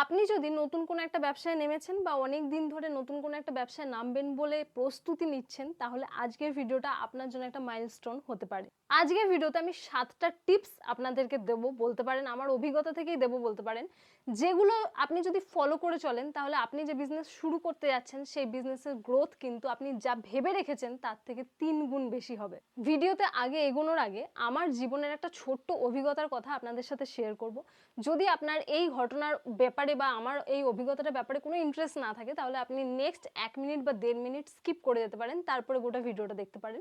আপনি যদি নতুন কোনো একটা ব্যবসায় নেমেছেন বা অনেক দিন ধরে নতুন কোনো একটা ব্যবসায় নামবেন বলে প্রস্তুতি নিচ্ছেন, তাহলে আজকের ভিডিওটা আপনার জন্য একটা মাইলস্টোন হতে পারে। আজকের ভিডিওতে আমি 7টা টিপস আপনাদেরকে দেবো, বলতে পারেন আমার অভিজ্ঞতা থেকেই দেবো বলতে পারেন, যেগুলো আপনি যদি ফলো করে চলেন তাহলে আপনি যে বিজনেস শুরু করতে যাচ্ছেন সেই বিজনেসের গ্রোথ কিন্তু আপনি যা ভেবে রেখেছেন তার থেকে 3 গুণ বেশি হবে। ভিডিওতে আগে এগোনোর আগে আমার জীবনের একটা ছোট্ট অভিজ্ঞতার কথা আপনাদের সাথে শেয়ার করব। যদি আপনার এই ঘটনার ব্যাপারে বা আমার এই অভিজ্ঞতাটার ব্যাপারে কোনো ইন্টারেস্ট না থাকে তাহলে আপনি নেক্সট 1 মিনিট বা 1.5 মিনিট স্কিপ করে যেতে পারেন, তারপরে গোটা ভিডিওটা দেখতে পারেন।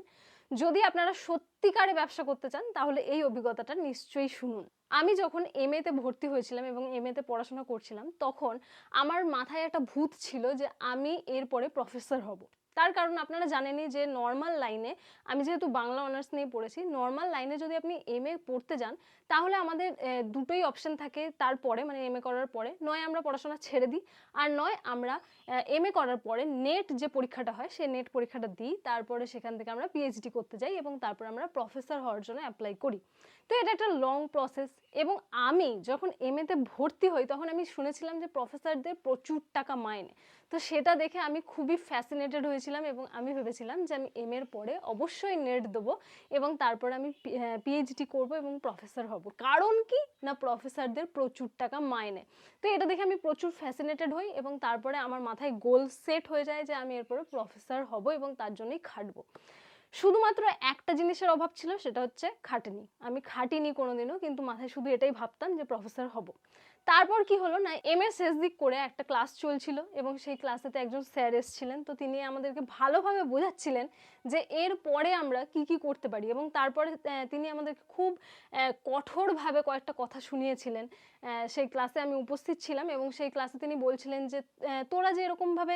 যদি আপনারা সত্যিকারে ব্যবসা করতে চান তাহলে এই অভিজ্ঞতাটা নিশ্চয়ই শুনুন। আমি যখন এমএ তে ভর্তি হয়েছিলাম এবং এমএ তে পড়াশোনা করছিলাম, তখন আমার মাথায় একটা ভূত ছিল যে আমি এরপরে প্রফেসর হব। তার কারণ আপনারা জানেনই যে নর্মাল লাইনে, আমি যেহেতু বাংলা অনার্স নিয়ে পড়েছি, নর্মাল লাইনে যদি আপনি এমএ পড়তে যান তাহলে আমাদের দুটোই অপশন থাকে তারপরে, মানে এমএ করার পরে নয় আমরা পড়াশোনা ছেড়ে দিই, আর নয় আমরা এমএ করার পরে নেট যে পরীক্ষাটা হয় সেই নেট পরীক্ষাটা দিই, তারপরে সেখান থেকে আমরা পিএইচডি করতে যাই এবং তারপর আমরা প্রফেসর হওয়ার জন্য অ্যাপ্লাই করি। তো এটা একটা লং প্রসেস। এবং আমি যখন এমএতে ভর্তি হই তখন আমি শুনেছিলাম যে প্রফেসরদের প্রচুর টাকা মাইনে। তো সেটা দেখে আমি খুবই ফ্যাসিনেটেড হয়েছিলাম এবং আমি ভেবেছিলাম যে আমি এমএর পরে অবশ্যই নেট দেবো এবং তারপর আমি পিএইচডি করব এবং প্রফেসর হব। কারণ কি না, প্রফেসরদের প্রচুর টাকা মাইনে। তো এটা দেখে আমি প্রচুর ফ্যাসিনেটেড হই এবং তারপরে আমার মাথায় গোল সেট হয়ে যায় যে আমি এরপরে প্রফেসর হব এবং তার জন্যই খাটবো। শুধুমাত্র একটা জিনিসের অভাব ছিল, সেটা হচ্ছে খাটেনি। আমি খাটিনি কোনোদিনও, কিন্তু মাথায় শুধু এটাই ভাবতাম যে প্রফেসর হব। তারপর কি হলো না, এম এর শেষ দিক করে একটা ক্লাস চলছিল এবং সেই ক্লাসেতে একজন স্যার এসেছিলেন। তো তিনি আমাদেরকে ভালোভাবে বোঝাচ্ছিলেন যে এর পরে আমরা কি কি করতে পারি এবং তারপরে তিনি আমাদেরকে খুব কঠোরভাবে কয়েকটা কথা শুনিয়েছিলেন। সেই ক্লাসে আমি উপস্থিত ছিলাম এবং সেই ক্লাসে তিনি বলছিলেন যে তোরা যে এরকমভাবে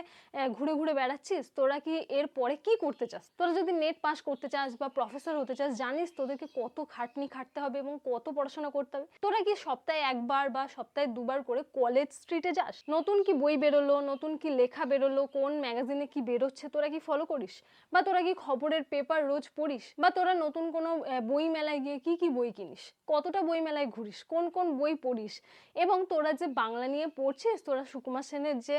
ঘুরে ঘুরে বেড়াচ্ছিস, তোরা কি এর পরে কি করতে চাস? তোরা যদি নেট পাস করতে চাস বা প্রফেসর হতে চাস, জানিস তোদেরকে কত খাটনি খাটতে হবে এবং কত পড়াশোনা করতে হবে? তোরা কি সপ্তাহে একবার বা সপ্তাহে দুবার করে কলেজ স্ট্রিটে যাস? নতুন কি বই বেরোলো, নতুন কি লেখা বেরোলো, কোন ম্যাগাজিনে কি বেরোচ্ছে তোরা কি ফলো করিস? বা তোরা কি খবরের পেপার রোজ পড়িস? বা তোরা নতুন কোনো বই মেলায় গিয়ে কি কি বই কিনিস? কতটা বই মেলায় ঘুরিস? কোন কোন বই পড়িস? এবং তোরা যে বাংলা নিয়ে পড়ছিস, তোরা সুকুমার সেনের যে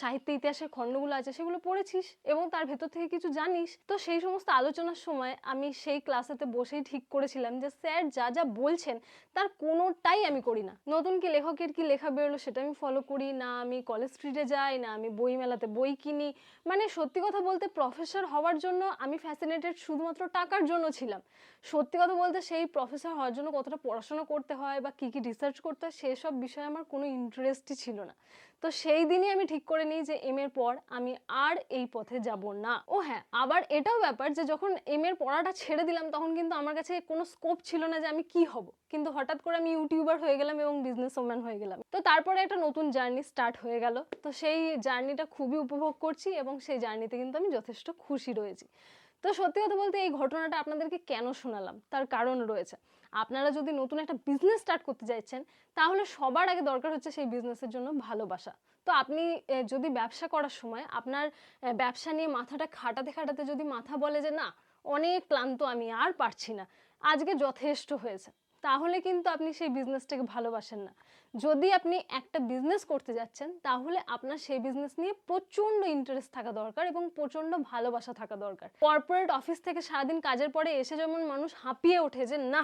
সাহিত্য ইতিহাসের খণ্ডগুলো আছে সেগুলো পড়েছিস এবং তার ভেতর থেকে কিছু জানিস? তো সেই সমস্ত আলোচনার সময় আমি সেই ক্লাসেতে বসেই ঠিক করেছিলাম যে স্যার যা যা বলছেন তার কোনোটাই আমি করি না। নতুন কি লেখকের কি লেখা বেরোলো সেটা আমি ফলো করি না, আমি কলেজ স্ট্রিটে যাই না, আমি বই মেলাতে বই কিনি। মানে সত্যি কথা বলতে প্রফেসর হওয়ার জন্য আমি ফ্যাসিনেটেড শুধুমাত্র টাকার জন্য ছিলাম। সত্যি কথা বলতে সেই প্রফেসর হওয়ার জন্য কতটা পড়াশোনা করতে হয় বা কী কী রিসার্চ করতে হয় সেসব বিষয়ে আমার কোনো ইন্টারেস্টই ছিল না। তো সেই দিনই আমি ঠিক করে নিই যে এম এর পর আমি আর এই পথে যাব না। ও হ্যাঁ, আবার এটাও ব্যাপার যে যখন এম এর পড়াটা ছেড়ে দিলাম তখন কিন্তু আমার কাছে কোনো স্কোপ ছিল না যে আমি কি হব, কিন্তু হঠাৎ করে আমি ইউটিউবার হয়ে গেলাম এবং বিজনেস ওম্যান হয়ে গেলাম। তো তারপরে একটা নতুন জার্নি স্টার্ট হয়ে গেল। তো সেই জার্নিটা খুবই উপভোগ করছি এবং সেই জার্নিতে কিন্তু আমি যথেষ্ট খুশি রয়েছি। তো সত্যি কথা বলতে এই ঘটনাটা আপনাদেরকে কেন শোনালাম তার কারণ রয়েছে। আপনারা যদি নতুন একটা বিজনেস স্টার্ট করতে চাইছেন তাহলে সবার আগে দরকার হচ্ছে সেই বিজনেসের জন্য ভালোবাসা। তো আপনি যদি ব্যবসা করার সময় আপনার ব্যবসা নিয়ে মাথাটা খাটাতে খাটাতে যদি মাথা বলে যে না, অনেক ক্লান্ত, আমি আর পারছি না, আজকে যথেষ্ট হয়েছে, তাহলে কিন্তু আপনি সেই বিজনেসটাকে ভালোবাসেন না। যদি আপনি একটা বিজনেস করতে যাচ্ছেন তাহলে আপনার সেই বিজনেস নিয়ে প্রচণ্ড ইন্টারেস্ট থাকা দরকার এবং প্রচণ্ড ভালোবাসা থাকা দরকার। কর্পোরেট অফিস থেকে সারাদিন কাজের পরে এসে যেমন মানুষ হাঁপিয়ে ওঠে যে না,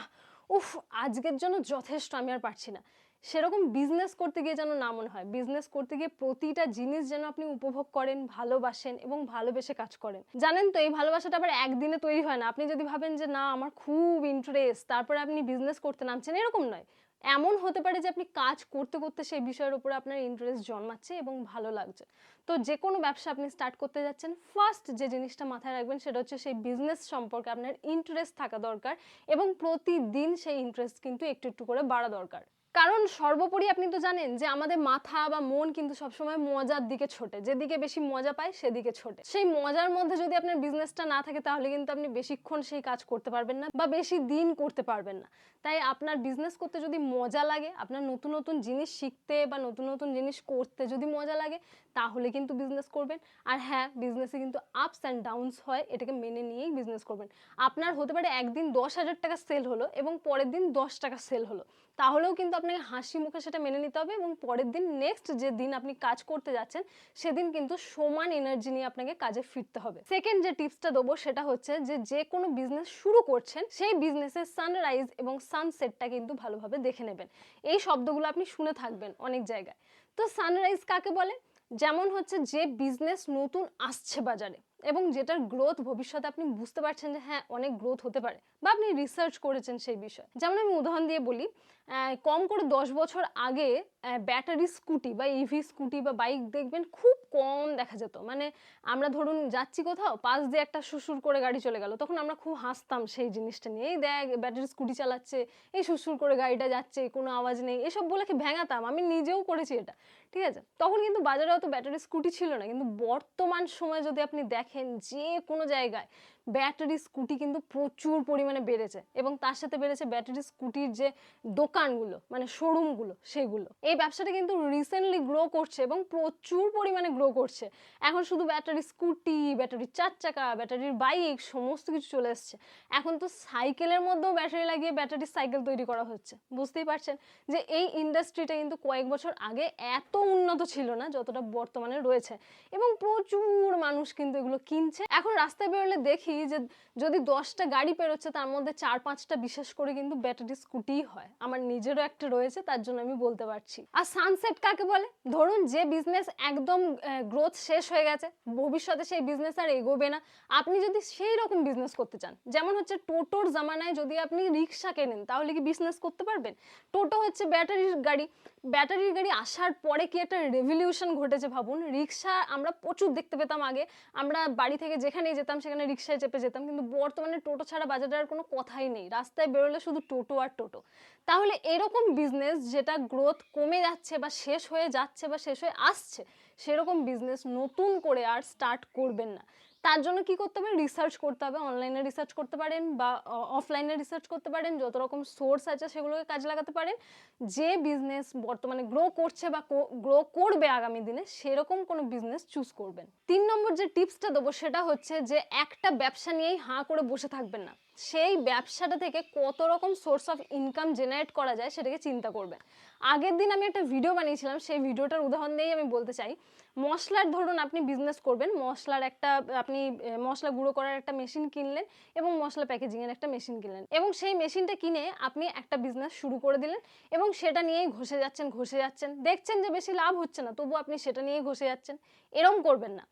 উফ, আজকের জন্য যথেষ্ট, আমি আর পারছি না, সেরকম বিজনেস করতে গিয়ে যেন না মনে হয়। বিজনেস করতে গিয়ে প্রতিটা জিনিস যেন আপনি উপভোগ করেন, ভালোবাসেন এবং ভালোবেসে কাজ করেন। জানেন তো এই ভালোবাসাটা আবার একদিনে তৈরি হয় না। আপনি যদি ভাবেন যে না আমার খুব ইন্টারেস্ট তারপরে আপনি বিজনেস করতে নামছেন, এরকম নয়। এমন হতে পারে যে আপনি কাজ করতে করতে সেই বিষয়ের উপরে আপনার ইন্টারেস্ট জন্মাচ্ছে এবং ভালো লাগছে। তো যে কোনো ব্যবসা আপনি স্টার্ট করতে যাচ্ছেন, ফার্স্ট যে জিনিসটা মাথায় রাখবেন সেটা হচ্ছে সেই বিজনেস সম্পর্কে আপনার ইন্টারেস্ট থাকা দরকার এবং প্রতিদিন সেই ইন্টারেস্ট কিন্তু একটু একটু করে বাড়া দরকার। কারণ সর্বোপরি আপনি তো জানেন যে আমাদের মাথা বা মন কিন্তু সবসময় মজার দিকে ছোটে, যেদিকে বেশি মজা পায় সেদিকে ছোটে। সেই মজার মধ্যে যদি আপনার বিজনেসটা না থাকে তাহলে কিন্তু আপনি বেশিক্ষণ সেই কাজ করতে পারবেন না বা বেশি দিন করতে পারবেন না। তাই আপনার বিজনেস করতে যদি মজা লাগে, আপনার নতুন নতুন জিনিস শিখতে বা নতুন নতুন জিনিস করতে যদি মজা লাগে, তাহলে কিন্তু বিজনেস করবেন। আর হ্যাঁ, বিজনেসে কিন্তু আপস অ্যান্ড ডাউনস হয়, এটাকে মেনে নিয়েই বিজনেস করবেন। আপনার হতে পারে একদিন 10,000 টাকা সেল হলো এবং পরের দিন 10 টাকা সেল হলো, তাহলেও কিন্তু আপনাকে হাসি মুখে সেটা মেনে নিতে হবে এবং পরের দিন নেক্সট যে দিন আপনি কাজ করতে যাচ্ছেন সেদিন কিন্তু সমান এনার্জি নিয়ে আপনাকে কাজে ফিরতে হবে। সেকেন্ড যে টিপসটা দেবো সেটা হচ্ছে যে কোনো বিজনেস শুরু করছেন সেই বিজনেসের সানরাইজ এবং সানসেটটা কিন্তু ভালোভাবে দেখে নেবেন। এই শব্দগুলো আপনি শুনে থাকবেন অনেক জায়গায়। তো সানরাইজ কাকে বলে? যেমন হচ্ছে যে বিজনেস নতুন আসছে বাজারে এবং যেটার গ্রোথ ভবিষ্যতে আপনি বুঝতে পারছেন যে হ্যাঁ অনেক গ্রোথ হতে পারে, বা আপনি রিসার্চ করেছেন সেই বিষয়ে। যেমন আমি উদাহরণ দিয়ে বলি, কম করে 10 বছর আগে ব্যাটারি স্কুটি বা ইভি স্কুটি বা বাইক দেখবেন খুব কম দেখা যেত। মানে আমরা ধরুন যাচ্ছি কোথাও, পাশ দিয়ে একটা সুসুর করে গাড়ি চলে গেল, তখন আমরা খুব হাসতাম সেই জিনিসটা নিয়ে, এই দেখ ব্যাটারি স্কুটি চালাচ্ছে, এই সুসুর করে গাড়িটা যাচ্ছে, কোনো আওয়াজ নেই, এসব বলে কি ভেঙাতাম, আমি নিজেও করেছি এটা, ঠিক আছে। তখন কিন্তু বাজারে অত ব্যাটারি স্কুটি ছিল না, কিন্তু বর্তমান সময়ে যদি আপনি দেখেন যে কোনো জায়গায় ব্যাটারি স্কুটি কিন্তু প্রচুর পরিমাণে বেড়েছে এবং তার সাথে বেড়েছে ব্যাটারি স্কুটির যে দোকানগুলো মানে শোরুমগুলো, সেগুলো। এই ব্যবসাটা কিন্তু রিসেন্টলি গ্রো করছে এবং প্রচুর পরিমাণে গ্রো করছে। এখন শুধু ব্যাটারি স্কুটি, ব্যাটারি 4 চাকা, ব্যাটারির বাইক সমস্ত কিছু চলে এসছে। এখন তো সাইকেলের মধ্যেও ব্যাটারি লাগিয়ে ব্যাটারি সাইকেল তৈরি করা হচ্ছে। বুঝতেই পারছেন যে এই ইন্ডাস্ট্রিটা কিন্তু কয়েক বছর আগে এত উন্নত ছিল না যতটা বর্তমানে রয়েছে এবং প্রচুর মানুষ কিন্তু এগুলো কিনছে। এখন রাস্তায় বেরোলে দেখি যে যদি 10টা গাড়ি পেরোচ্ছে তার মধ্যে 4-5টা বিশেষ করে কিন্তু ব্যাটারি স্কুটিই হয়। আমার নিজেরও একটা রয়েছে, তার জন্য আমি বলতে পারছি। আর সানসেট কাকে বলে? ধরুন যে বিজনেস একদম গ্রোথ শেষ হয়ে গেছে, ভবিষ্যতে সেই বিজনেস আর এগোবে না, আপনি যদি সেই রকম বিজনেস করতে চান, যেমন হচ্ছে টোটোর জামানায় যদি আপনি রিক্সা কেনেন তাহলে কি বিজনেস করতে পারবেন? টোটো হচ্ছে ব্যাটারির গাড়ি, ব্যাটারির গাড়ি আসার পরে কি একটা রেভলিউশন ঘটেছে ভাবুন। রিক্সা আমরা প্রচুর দেখতে পেতাম আগে, আমরা বাড়ি থেকে যেখানেই যেতাম সেখানে রিক্সায় চেপে যেতাম, কিন্তু বর্তমানে টোটো ছাড়া বাজারে আর কোনো কথাই নেই, রাস্তায় বেরোলে শুধু টোটো আর টোটো। তাহলে এরকম বিজনেস যেটা গ্রোথ কমে যাচ্ছে বা শেষ হয়ে যাচ্ছে বা শেষ হয়ে আসছে, সেরকম বিজনেস নতুন করে আর স্টার্ট করবেন না। তার জন্য কি করতে হবে? রিসার্চ করতে হবে, অনলাইনে রিসার্চ করতে পারেন বা অফলাইনে রিসার্চ করতে পারেন, যত রকম সোর্স আছে সেগুলোকে কাজে লাগাতে পারেন। যে বিজনেস বর্তমানে গ্রো করছে বা গ্রো করবে আগামী দিনে সেরকম কোনো বিজনেস চুজ করবেন। 3 নম্বর যে টিপসটা দেবো সেটা হচ্ছে যে একটা ব্যবসা নিয়েই হাঁ করে বসে থাকবেন না, সেই ব্যবসাটা থেকে কত রকম সোর্স অফ ইনকাম জেনারেট করা যায় সেটাকে চিন্তা করবেন। আগের দিন আমি একটা ভিডিও বানিয়েছিলাম, সেই ভিডিওটার উদাহরণ দিয়েই আমি বলতে চাই। মশলার ধরুন আপনি বিজনেস করবেন, মশলার একটা আপনি মশলা গুঁড়ো করার একটা মেশিন কিনলেন এবং মশলা প্যাকেজিংয়ের একটা মেশিন কিনলেন এবং সেই মেশিনটা কিনে আপনি একটা বিজনেস শুরু করে দিলেন এবং সেটা নিয়েই ঘষে যাচ্ছেন, দেখছেন যে বেশি লাভ হচ্ছে না, তবু আপনি সেটা নিয়েই ঘষে যাচ্ছেন। এরকম করবেন না,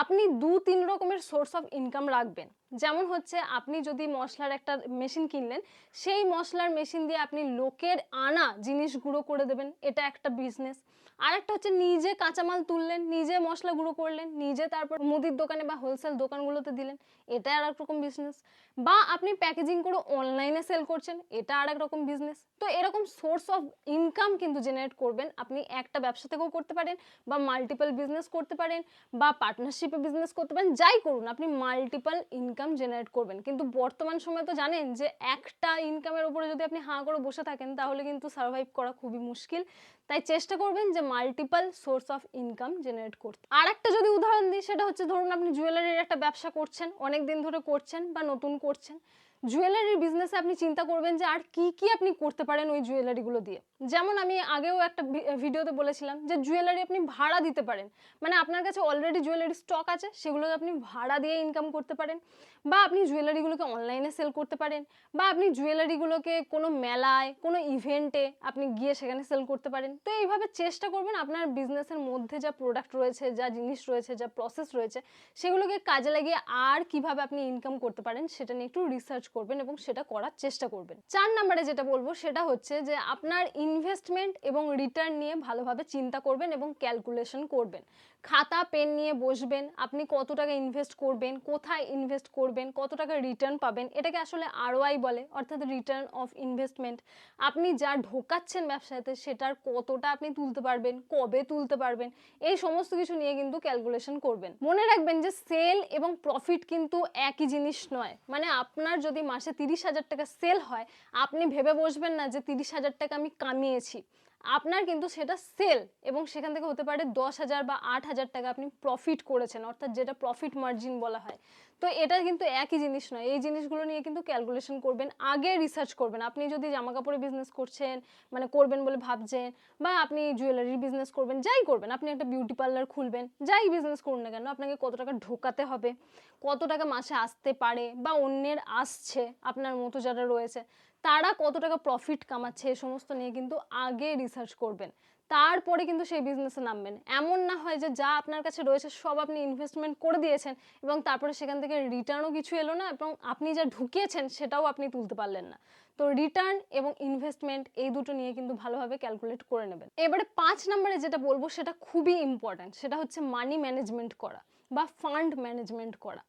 আপনি 2-3 রকমের সোর্স অফ ইনকাম রাখবেন। যেমন হচ্ছে আপনি যদি মশলার একটা মেশিন কিনলেন, সেই মশলার মেশিন দিয়ে আপনি লোকের আনা জিনিস গুঁড়ো করে দেবেন, এটা একটা বিজনেস। আর একটা হচ্ছে নিজে কাঁচামাল তুললেন, নিজে মশলা গুঁড়ো করলেন, নিজে তারপর মুদির দোকানে বা হোলসেল দোকানগুলোতে দিলেন, এটা আর এক রকম বিজনেস। বা আপনি প্যাকেজিং করে অনলাইনে সেল করছেন, এটা আর এক রকম বিজনেস। তো এরকম সোর্স অফ ইনকাম কিন্তু জেনারেট করবেন, আপনি একটা ব্যবসা থেকেও করতে পারেন বা মাল্টিপল বিজনেস করতে পারেন বা পার্টনারশিপে বিজনেস করতে পারেন, যাই করুন আপনি মাল্টিপল ইনকাম জেনারেট করবেন। কিন্তু বর্তমান সময়ে তো জানেন যে একটা ইনকামের উপরে যদি আপনি হাঁ করে বসে থাকেন তাহলে কিন্তু সার্ভাইভ করা খুবই মুশকিল। তাই চেষ্টা করবেন যে multiple source of income generate করতে। আর একটা যদি উদাহরণ দিই সেটা হচ্ছে ধরুন আপনি জুয়েলারির একটা ব্যবসা করছেন, অনেক দিন ধরে করছেন বা নতুন করছেন। জুয়েলারির বিজনেসে আপনি চিন্তা করবেন যে আর কি কি আপনি করতে পারেন ওই জুয়েলারিগুলো দিয়ে। যেমন আমি আগেও একটা ভিডিওতে বলেছিলাম যে জুয়েলারি আপনি ভাড়া দিতে পারেন, মানে আপনার কাছে অলরেডি জুয়েলারি স্টক আছে, সেগুলো আপনি ভাড়া দিয়ে ইনকাম করতে পারেন, বা আপনি জুয়েলারিগুলোকে অনলাইনে সেল করতে পারেন, বা আপনি জুয়েলারিগুলোকে কোনো মেলায় কোনো ইভেন্টে আপনি গিয়ে সেখানে সেল করতে পারেন। তো এইভাবে চেষ্টা করবেন আপনার বিজনেসের মধ্যে যা প্রোডাক্ট রয়েছে, যা জিনিস রয়েছে, যা প্রসেস রয়েছে, সেগুলোকে কাজে লাগিয়ে আর কিভাবে আপনি ইনকাম করতে পারেন সেটা নিয়ে একটু রিসার্চ করবেন এবং সেটা করার চেষ্টা করবেন। 4 নম্বরে যেটা বলবো সেটা হচ্ছে যে আপনার ইনভেস্টমেন্ট এবং রিটার্ন নিয়ে ভালোভাবে চিন্তা করবেন এবং ক্যালকুলেশন করবেন। খাতা পেন নিয়ে বসবেন, আপনি কত টাকা ইনভেস্ট করবেন, কোথায় ইনভেস্ট করবেন, কত টাকা রিটার্ন পাবেন, এটাকে আসলে আরওআই বলে, অর্থাৎ রিটার্ন অফ ইনভেস্টমেন্ট। আপনি যা ঢোকাচ্ছেন ব্যবসাতে সেটার কতটা আপনি তুলতে পারবেন, কবে তুলতে পারবেন, এই সমস্ত কিছু নিয়ে কিন্তু ক্যালকুলেশন করবেন। মনে রাখবেন যে সেল এবং প্রফিট কিন্তু একই জিনিস নয়, মানে আপনার যদি যদি মাসে 30,000 টাকা সেল হয়, আপনি ভেবে বসবেন না যে 30,000 টাকা আমি কামিয়েছি। আপনার কিন্তু সেটা সেল, এবং সেখান থেকে হতে পারে 10,000 বা 8,000 টাকা আপনি প্রফিট করেছেন, অর্থাৎ যেটা প্রফিট মার্জিন বলা হয়। তো এটা কিন্তু একই জিনিস নয়। এই জিনিসগুলো নিয়ে কিন্তু ক্যালকুলেশন করবেন, আগে রিসার্চ করবেন। আপনি যদি জামা কাপড়ের বিজনেস করছেন, মানে করবেন বলে ভাবছেন, বা আপনি জুয়েলারির বিজনেস করবেন, যাই করবেন, আপনি একটা বিউটি পার্লার খুলবেন, যাই বিজনেস করুন না কেন, আপনাকে কত টাকা ঢোকাতে হবে, কত টাকা মাসে আসতে পারে, বা অন্যের আসছে আপনার মতো যারা রয়েছে তারা কত টাকা প্রফিট কামাচ্ছে, এই সমস্ত নিয়ে কিন্তু আগে রিসার্চ করবেন, তারপরে কিন্তু সেই বিজনেসে নামবেন। এমন না হয় যে যা আপনার কাছে রয়েছে সব আপনি ইনভেস্টমেন্ট করে দিয়েছেন এবং তারপরে সেখান থেকে রিটার্নও কিছু এলো না, এবং আপনি যা ঢুকিয়েছেন সেটাও আপনি তুলতে পারলেন না। তো রিটার্ন এবং ইনভেস্টমেন্ট এই দুটো নিয়ে কিন্তু ভালোভাবে ক্যালকুলেট করে নেবেন। এবারে 5 নম্বরে যেটা বলবো সেটা খুবই ইম্পর্ট্যান্ট, সেটা হচ্ছে মানি ম্যানেজমেন্ট করা বা ফান্ড ম্যানেজমেন্ট করা।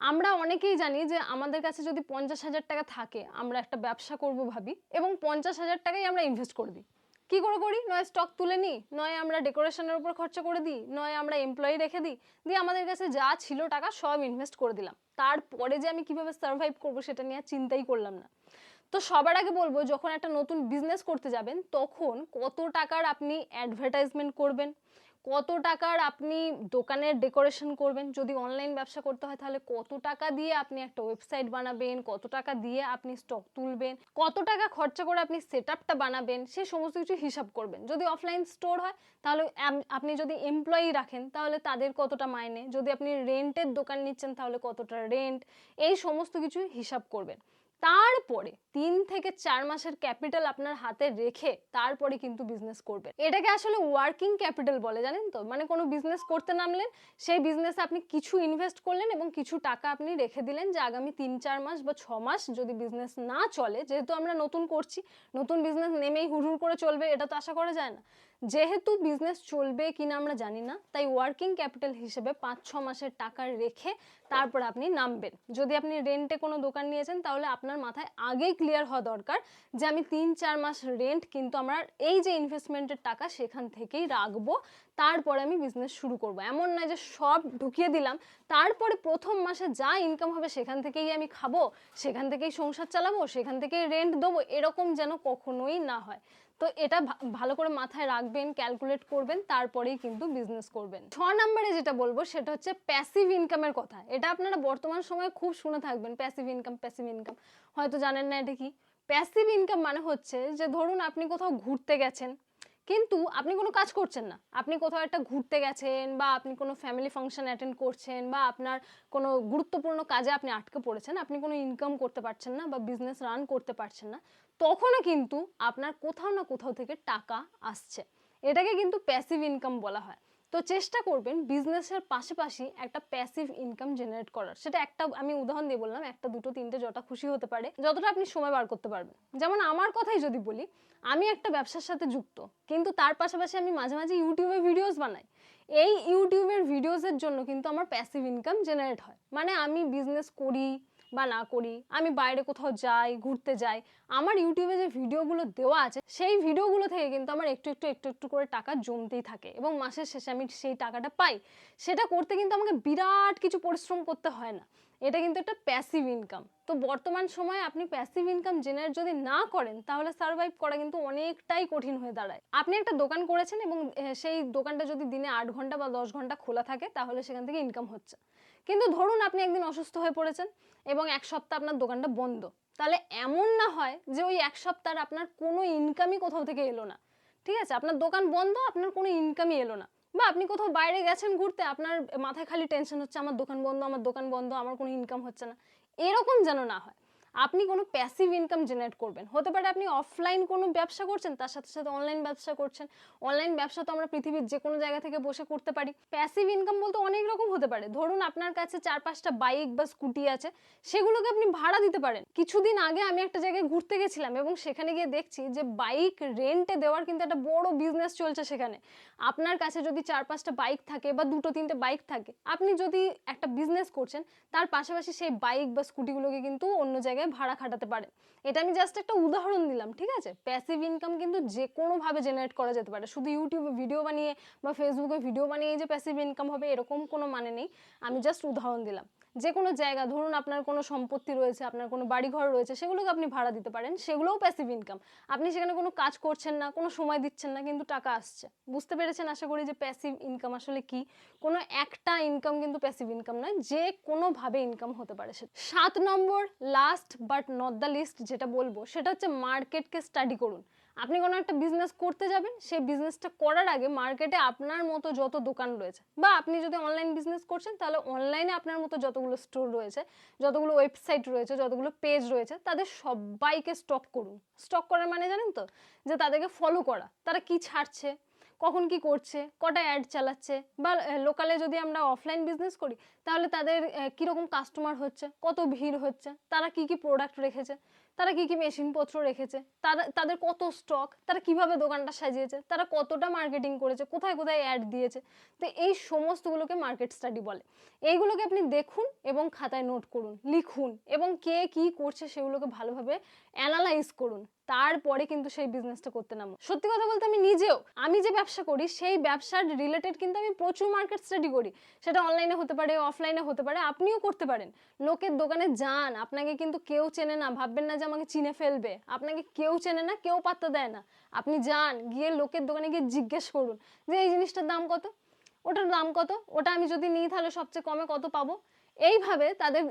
আমরা অনেকেই জানি যে আমাদের কাছে যদি 50,000 টাকা থাকে, আমরা একটা ব্যবসা করব ভাবি, এবং 50,000 টাকাই আমরা ইনভেস্ট করে দিই। কি করে করি? নয় স্টক তুলে নিই, নয় আমরা ডেকোরেশনের উপর খরচা করে দিই, নয় আমরা এমপ্লয়ি রেখে দিই, দিয়ে আমাদের কাছে যা ছিল টাকা সব ইনভেস্ট করে দিলাম। তারপরে যে আমি কিভাবে সার্ভাইভ করব সেটা নিয়ে চিন্তাই করলাম না। তো সবার আগে বলবো, যখন একটা নতুন বিজনেস করতে যাবেন তখন কত টাকার আপনি অ্যাডভার্টাইজমেন্ট করবেন, কত টাকার আপনি দোকানের ডেকোরেশন করবেন, যদি অনলাইন ব্যবসা করতে হয় তাহলে কত টাকা দিয়ে আপনি একটা ওয়েবসাইট বানাবেন, কত টাকা দিয়ে আপনি স্টক তুলবেন, কত টাকা খরচা করে আপনি সেটআপটা বানাবেন, সে সমস্ত কিছু হিসাব করবেন। যদি অফলাইন স্টোর হয় তাহলে আপনি যদি এমপ্লয়ি রাখেন তাহলে তাদের কতটা মাইনে, যদি আপনি রেন্টের দোকান নিচ্ছেন তাহলে কতটা রেন্ট, এই সমস্ত কিছু হিসাব করবেন। তারপরে 3 থেকে 4 মাসের ক্যাপিটাল আপনার হাতে রেখে তারপরে কিন্তু বিজনেস করবেন। এটাকে আসলে ওয়ার্কিং ক্যাপিটাল বলে, জানেন তো? মানে কোনো বিজনেস করতে নামলেন, সেই বিজনেসে আপনি কিছু ইনভেস্ট করলেন এবং কিছু টাকা আপনি রেখে দিলেন যে আগামী 3-4 মাস বা 6 মাস যদি বিজনেস না চলে, যেহেতু আমরা নতুন করছি, নতুন বিজনেস নেমেই হুড়হুড় করে চলবে এটা তো আশা করা যায় না। যেহেতু বিজনেস চলবে কিনা আমরা জানি না, তাই ওয়ার্কিং ক্যাপিটাল হিসেবে 5-6 মাসের টাকা রেখে তারপর আপনি নামবেন। যদি আপনি রেন্টে কোনো দোকান নিয়েছেন তাহলে আপনার মাথায় আগেই ক্লিয়ার হওয়া দরকার যে আমি 3-4 মাস রেন্ট কিন্তু আমার এই যে ইনভেস্টমেন্টের টাকা সেখান থেকেই রাখবো, তারপরে আমি বিজনেস শুরু করব। এমন নয় যে সব ঢুকিয়ে দিলাম, তারপরে প্রথম মাসে যা ইনকাম হবে সেখান থেকেই আমি খাবো, সেখান থেকেই সংসার চালাবো, সেখান থেকেই রেন্ট দেবো, এরকম যেন কখনোই না হয়। তো এটা ভালো করে মাথায় রাখবেন, ক্যালকুলেট করবেন, তারপরেই কিন্তু বিজনেস করবেন। 6 নম্বরে যেটা বলবো সেটা হচ্ছে প্যাসিভ ইনকামের কথা। এটা আপনারা বর্তমান সময়ে খুব শুনে থাকবেন, প্যাসিভ ইনকাম, প্যাসিভ ইনকাম। হয়তো জানেন না এটা কি। প্যাসিভ ইনকাম মানে হচ্ছে যে ধরুন আপনি কোথাও ঘুরতে গেছেন, কিন্তু আপনি কোনো কাজ করছেন না, আপনি কোথাও একটা ঘুরতে গেছেন, বা আপনি কোনো ফ্যামিলি ফাংশন অ্যাটেন্ড করছেন, বা আপনার কোনো গুরুত্বপূর্ণ কাজে আপনি আটকে পড়েছেন, আপনি কোনো ইনকাম করতে পারছেন না বা বিজনেস রান করতে পারছেন না, তখনও কিন্তু আপনার কোথাও না কোথাও থেকে টাকা আসছে। এটাকে কিন্তু প্যাসিভ ইনকাম বলা হয়। তো চেষ্টা করবেন বিজনেসের পাশাপাশি একটা প্যাসিভ ইনকাম জেনারেট করার। সেটা একটা আমি উদাহরণ দিয়ে বললাম, একটা, দুটো, তিনটে, যটা খুশি হতে পারে, যতটা আপনি সময় বার করতে পারবেন। যেমন আমার কথাই যদি বলি, আমি একটা ব্যবসার সাথে যুক্ত, কিন্তু তার পাশাপাশি আমি মাঝে মাঝে ইউটিউবে ভিডিওস বানাই। এই ইউটিউবের ভিডিওসের জন্য কিন্তু আমার প্যাসিভ ইনকাম জেনারেট হয়। মানে আমি বিজনেস করি বা না করি, আমি বাইরে কোথাও যাই, ঘুরতে যাই, আমার ইউটিউবে যে ভিডিওগুলো দেওয়া আছে সেই ভিডিওগুলো থেকে কিন্তু আমার একটু একটু একটু একটু করে টাকা জমতেই থাকে, এবং মাসের শেষে আমি সেই টাকাটা পাই। সেটা করতে কিন্তু আমাকে বিরাট কিছু পরিশ্রম করতে হয় না। এটা কিন্তু একটা প্যাসিভ ইনকাম। তো বর্তমান সময়ে আপনি প্যাসিভ ইনকাম জেনারেট যদি না করেন তাহলে সার্ভাইভ করা কিন্তু অনেকটাই কঠিন হয়ে দাঁড়ায়। আপনি একটা দোকান করেছেন এবং সেই দোকানটা যদি দিনে 8 ঘন্টা বা 10 ঘন্টা খোলা থাকে তাহলে সেখান থেকে ইনকাম হচ্ছে। কিন্তু ধরুন আপনি একদিন অসুস্থ হয়ে পড়েছেন এবং 1 সপ্তাহ আপনার দোকানটা বন্ধ, তাহলে এমন না হয় যে ওই 1 সপ্তাহ আপনার কোনো ইনকামই কোথাও থেকে এলো না। ঠিক আছে, আপনার দোকান বন্ধ, আপনার কোনো ইনকামই এলো না, বা আপনি কোথাও বাইরে গেছেন ঘুরতে, আপনার মাথায় খালি টেনশন হচ্ছে আমার দোকান বন্ধ, আমার দোকান বন্ধ, আমার কোনো ইনকাম হচ্ছে না। এরকম যেন না হয়। আপনি কোনো প্যাসিভ ইনকাম জেনারেট করবেন। হতে পারে আপনি অফলাইন কোনো ব্যবসা করছেন, তার সাথে সাথে অনলাইন ব্যবসা করছেন। অনলাইন ব্যবসা তো আমরা পৃথিবীর যে কোনো জায়গা থেকে বসে করতে পারি। প্যাসিভ ইনকাম বলতে অনেক রকম হতে পারে। ধরুন আপনার কাছে 4-5টা বাইক বা স্কুটি আছে, সেগুলোকে আপনি ভাড়া দিতে পারেন। কিছুদিন আগে আমি একটা জায়গায় ঘুরতে গেছিলাম এবং সেখানে গিয়ে দেখছি যে বাইক রেন্টে দেওয়ার কিন্তু একটা বড় বিজনেস চলছে সেখানে। আপনার কাছে যদি 4-5টা বাইক থাকে বা 2-3টে বাইক থাকে, আপনি যদি একটা বিজনেস করছেন, তার পাশাপাশি সেই বাইক বা স্কুটিগুলোকে কিন্তু অন্য জায়গায় জায়গায় ভাড়া খাটাতে পারেন। এটা আমি জাস্ট একটা উদাহরণ দিলাম, ঠিক আছে? প্যাসিভ ইনকাম কিন্তু যে কোনোভাবে জেনারেট করা যেতে পারে। শুধু ইউটিউবে ভিডিও বানিয়ে বা ফেসবুকে ভিডিও বানিয়ে যে প্যাসিভ ইনকাম হবে এরকম কোনো মানে নেই। আমি জাস্ট উদাহরণ দিলাম। যে কোনো জায়গা, ধরুন আপনার কোনো সম্পত্তি রয়েছে, আপনার কোনো বাড়িঘর রয়েছে, সেগুলোকে আপনি ভাড়া দিতে পারেন, সেগুলোও প্যাসিভ ইনকাম। আপনি সেখানে কোনো কাজ করছেন না, কোনো সময় দিচ্ছেন না, কিন্তু টাকা আসছে। বুঝতে পেরেছেন আশা করি যে প্যাসিভ ইনকাম আসলে কি। কোনো একটা ইনকাম কিন্তু প্যাসিভ ইনকাম নয়, যে কোনোভাবে ইনকাম হতে পারে সেটা। 7 নম্বর, last but not the least যেটা বলবো সেটা হচ্ছে মার্কেটকে স্টাডি করুন। আপনি কোনো একটা বিজনেস করতে যাবেন, সেই বিজনেসটা করার আগে মার্কেটে আপনার মতো যত দোকান রয়েছে, বা আপনি যদি অনলাইন বিজনেস করছেন তাহলে অনলাইনে আপনার মতো যতগুলো স্টোর রয়েছে, যতগুলো ওয়েবসাইট রয়েছে, যতগুলো পেজ রয়েছে, তাদের সবাইকে স্টক করুন। স্টক করার মানে জানেন তো, যে তাদেরকে ফলো করা, তারা কি ছাড়ছে, কখন কি করছে, কটা অ্যাড চালাচ্ছে, বা লোকালে যদি আমরা অফলাইন বিজনেস করি তাহলে তাদের কীরকম কাস্টমার হচ্ছে, কত ভিড় হচ্ছে, তারা কি কি প্রোডাক্ট রেখেছে, তারা কি কি মেশিনপত্র রেখেছে, তাদের কত স্টক, তারা কিভাবে দোকানটা সাজিয়েছে, তারা কতটা মার্কেটিং করেছে, কোথায় কোথায় অ্যাড দিয়েছে। তো এই সমস্তগুলোকে মার্কেট স্টাডি বলে। এইগুলোকে আপনি দেখুন এবং খাতায় নোট করুন, লিখুন, এবং কে কি করছে সেগুলোকে ভালোভাবে অ্যানালাইজ করুন। তারপরে কিন্তু সেই বিজনেসটা করতে নামো। সত্যি কথা বলতে আমি যে ব্যবসা করি সেই ব্যবসার রিলেটেড কিন্তু আমি প্রচুর মার্কেট স্টাডি করি। সেটা অনলাইনে হতে পারে, অফলাইনে হতে পারে, আপনিও করতে পারেন। লোকের দোকানে যান, আপনাকে কিন্তু কেউ চেনে না, ভাববেন না যে আমাকে চিনে ফেলবে। আপনাকে কেউ চেনে না, কেউ পাত্তা দেয় না। আপনি যান, গিয়ে লোকের দোকানে গিয়ে জিজ্ঞেস করুন যে এই জিনিসটার দাম কত, ওটার দাম কত, ওটা আমি যদি নিই তাহলে সবচেয়ে কমে কত পাবো। এইভাবে তাদের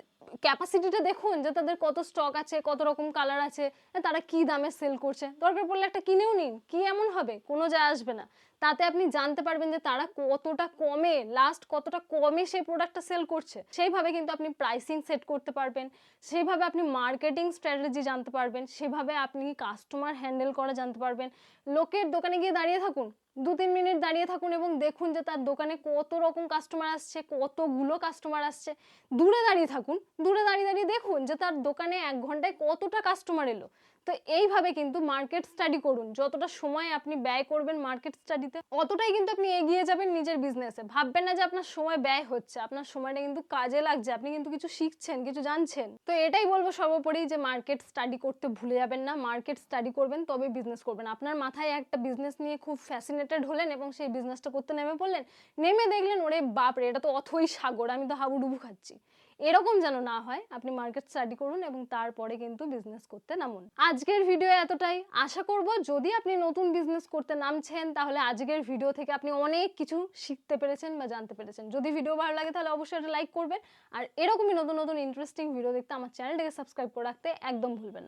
ক্যাপাসিটিটা দেখুন যে তাদের কত স্টক আছে, কত রকম কালার আছে, তারা কি দামে সেল করছে। দরকার পড়লে একটা কিনেও নিন, কি এমন হবে, কোনো যায় আসবে না। তাতে আপনি জানতে পারবেন যে তারা কতটা কমে, লাস্ট কতটা কমে সেই প্রোডাক্টটা সেল করছে। সেইভাবে কিন্তু আপনি প্রাইসিং সেট করতে পারবেন, সেইভাবে আপনি মার্কেটিং স্ট্র্যাটেজি জানতে পারবেন, সেভাবে আপনি কাস্টমার হ্যান্ডেল করা জানতে পারবেন। লোকের দোকানে গিয়ে দাঁড়িয়ে থাকুন, 2-3 মিনিট দাঁড়িয়ে থাকুন এবং দেখুন যে তার দোকানে কত রকম কাস্টমার আসছে, কতগুলো কাস্টমার আসছে। দূরে দাঁড়িয়ে থাকুন, দূরে দাঁড়িয়ে দাঁড়িয়ে দেখুন যে তার দোকানে 1 ঘন্টায় কতটা কাস্টমার এলো। তো এইভাবে কিন্তু মার্কেট স্টাডি করুন। যতটা সময় আপনি ব্যয় করবেন মার্কেট স্টাডিতে, অতটাই কিন্তু আপনি এগিয়ে যাবেন নিজের বিজনেসে। ভাববেন না যে আপনার সময় ব্যয় হচ্ছে, আপনার সময়টা কিন্তু কাজে লাগছে, আপনি কিন্তু কিছু শিখছেন, কিছু জানছেন। তো এটাই বলবো সর্বোপরি যে মার্কেট স্টাডি করতে ভুলে যাবেন না। মার্কেট স্টাডি করবেন, তবে বিজনেস করবেন। আপনার মাথায় একটা বিজনেস নিয়ে খুব ফ্যাসিনেটেড হলেন এবং সেই বিজনেসটা করতে নেমে পড়লেন, নেমে দেখলেন ওরে বাপরে এটা তো অথই সাগর, আমি তো হাবুডুবু খাচ্ছি। এরকম যেন না হয়। আপনি মার্কেট স্টাডি করুন এবং তারপরে কিন্তু বিজনেস করতে নামুন। আজকের ভিডিও এতটাই। আশা করব যদি আপনি নতুন বিজনেস করতে নামছেন তাহলে আজকের ভিডিও থেকে আপনি অনেক কিছু শিখতে পেরেছেন বা জানতে পেরেছেন। যদি ভিডিও ভালো লাগে তাহলে অবশ্যই একটা লাইক করবেন, আর এরকমই নতুন নতুন ইন্টারেস্টিং ভিডিও দেখতে আমার চ্যানেলটাকে সাবস্ক্রাইব করে রাখতে একদম ভুলবেন না।